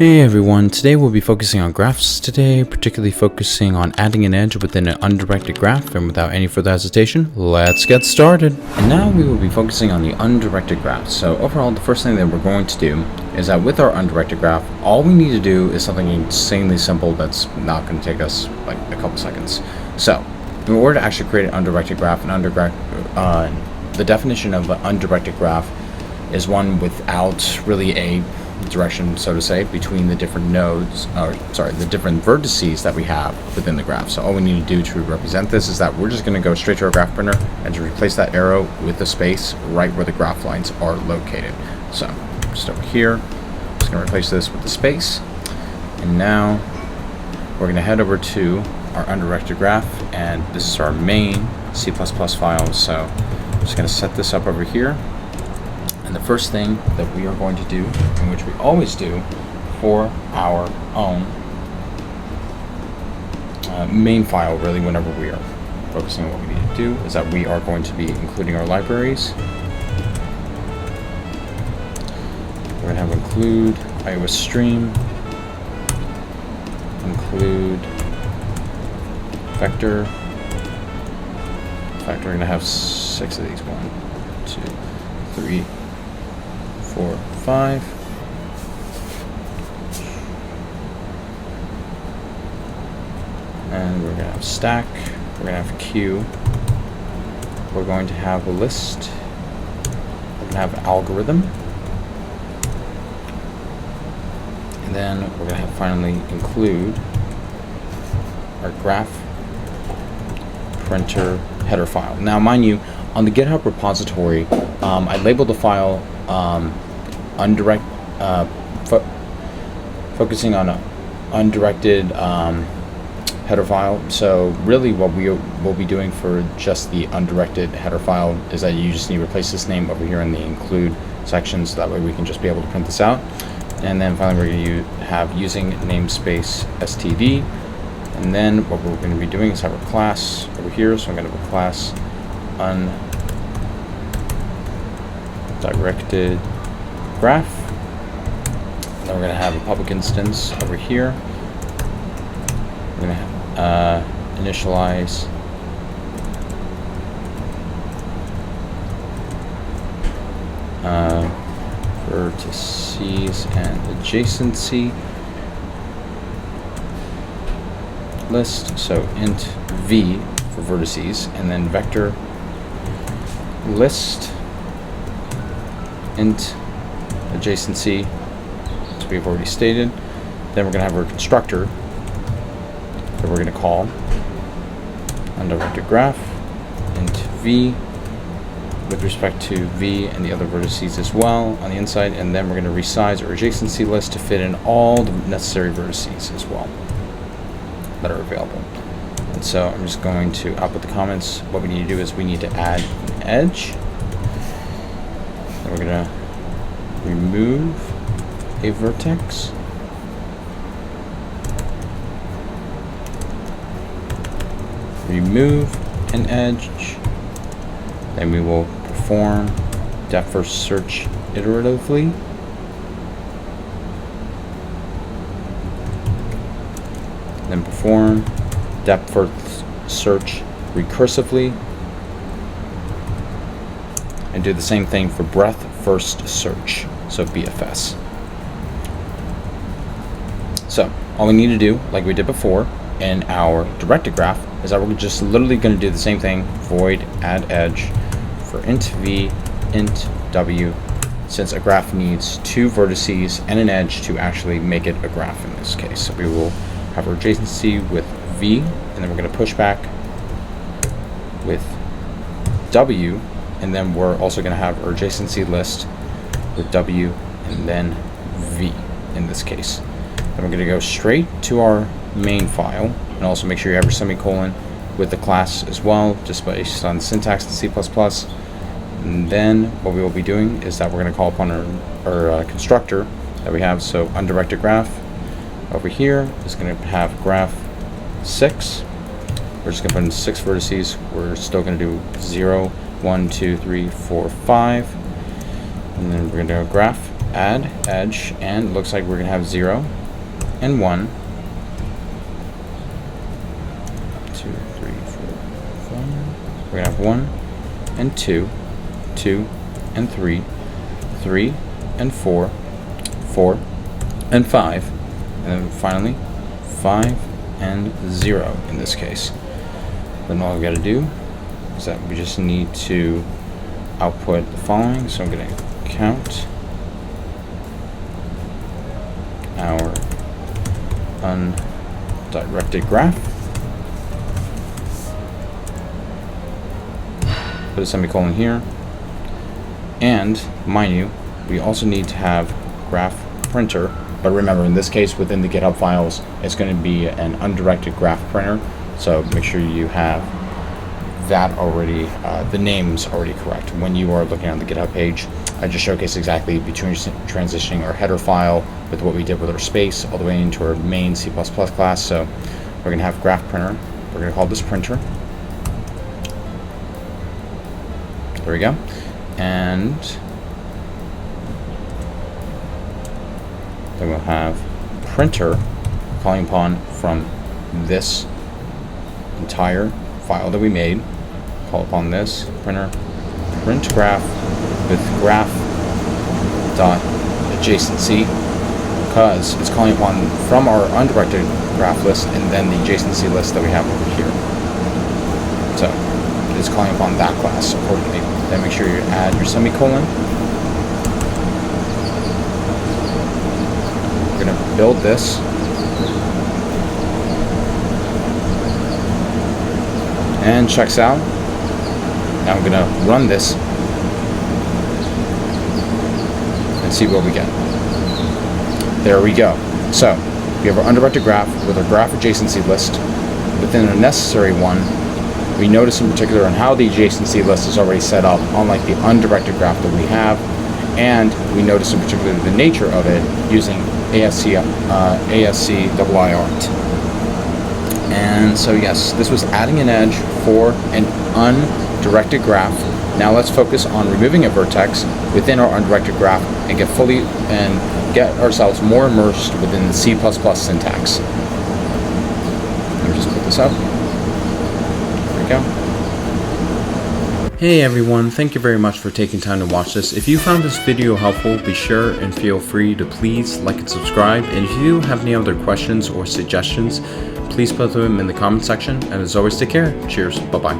Hey everyone, today we'll be focusing on graphs today, particularly focusing on adding an edge within an undirected graph, and without any further hesitation, let's get started. And now we will be focusing on the undirected graph. So overall, the first thing that we're going to do is that with our undirected graph, all we need to do is something insanely simple that's not going to take us like a couple seconds. So in order to actually create an undirected graph, the definition of an undirected graph is one without really a direction, so to say, between the different nodes, the different vertices that we have within the graph. So all we need to do to represent this is that we're just going to go straight to our graph printer and to replace that arrow with the space right where the graph lines are located. So just over here, I'm just going to replace this with the space. And now we're going to head over to our undirected graph, and this is our main C++ file. So I'm just going to set this up over here. And the first thing that we are going to do, and which we always do for our own main file, really, whenever we are focusing on what we need to do, is that we are going to be including our libraries. We're going to have include iOS stream, include vector. In fact, we're going to have 6 of these. 1, 2, 3, 4, 5. And we're going to have stack. We're going to have queue. We're going to have a list. We're going to have algorithm. And then we're going to have finally include our graph printer header file. Now, mind you, on the GitHub repository, I labeled the file focusing on an undirected header file. So really what we will be doing for just the undirected header file is that you just need to replace this name over here in the include section, so that way we can just be able to print this out. And then finally we're going to have using namespace std. And then what we're going to be doing is have a class over here. So I'm going to have a class Undirected Graph. Then we're going to have a public instance over here. We're going to initialize vertices and adjacency list. So int v for vertices, and then vector list int adjacency, as we've already stated. Then we're going to have our constructor that we're going to call undirected graph int v with respect to v and the other vertices as well on the inside. And then we're going to resize our adjacency list to fit in all the necessary vertices as well that are available. And so I'm just going to output the comments. What we need to do is we need to add an edge. Then we're going to remove a vertex. Remove an edge. Then we will perform depth first search iteratively. Then perform depth first search recursively, and do the same thing for breadth first search, so BFS. So all we need to do, like we did before in our directed graph, is that we're just literally going to do the same thing: void add edge for int v, int w, since a graph needs 2 vertices and an edge to actually make it a graph in this case. So we will have our adjacency with v, and then we're going to push back with w, and then we're also going to have our adjacency list with w and then v in this case. Then we're going to go straight to our main file, and also make sure you have your semicolon with the class as well, just based on the syntax in C++. And then what we will be doing is that we're going to call upon our constructor that we have. So undirected graph over here is going to have graph 6. We're just going to put in 6 vertices. We're still going to do 0, 1, 2, 3, 4, 5. And then we're going to do a graph add edge, and it looks like we're going to have 0 and 1. 2, 3, 4, 5. We're going to have 1 and 2, 2 and 3, 3 and 4, 4 and 5, and then finally 5 and 0 in this case. Then all we got to do is that we just need to output the following. So I'm going to count our undirected graph, put a semicolon here, and mind you, we also need to have graph printer, but remember in this case within the GitHub files it's going to be an undirected graph printer, so make sure you have that already, the name's already correct when you are looking on the GitHub page. I just showcased exactly between transitioning our header file with what we did with our space all the way into our main C++ class. So we're going to have graph printer. We're going to call this printer. There we go. And then we'll have printer calling upon from this entire file that we made. Call upon this printer print graph with graph.adjacency, because it's calling upon from our undirected graph list and then the adjacency list that we have over here. So it's calling upon that class accordingly. Then make sure you add your semicolon. We're going to build this. And checks out. Now I'm going to run this and see what we get. There we go. So we have our undirected graph with our graph adjacency list. Within a necessary one, we notice in particular on how the adjacency list is already set up, unlike the undirected graph that we have, and we notice in particular the nature of it using ASCII art. And so yes, this was adding an edge for an undirected graph. Now let's focus on removing a vertex within our undirected graph and get ourselves more immersed within the C++ syntax. Let me just put this up. There we go. Hey everyone, thank you very much for taking time to watch this. If you found this video helpful, be sure and feel free to please like and subscribe. And if you have any other questions or suggestions, please put them in the comment section. And as always, take care. Cheers. Bye-bye.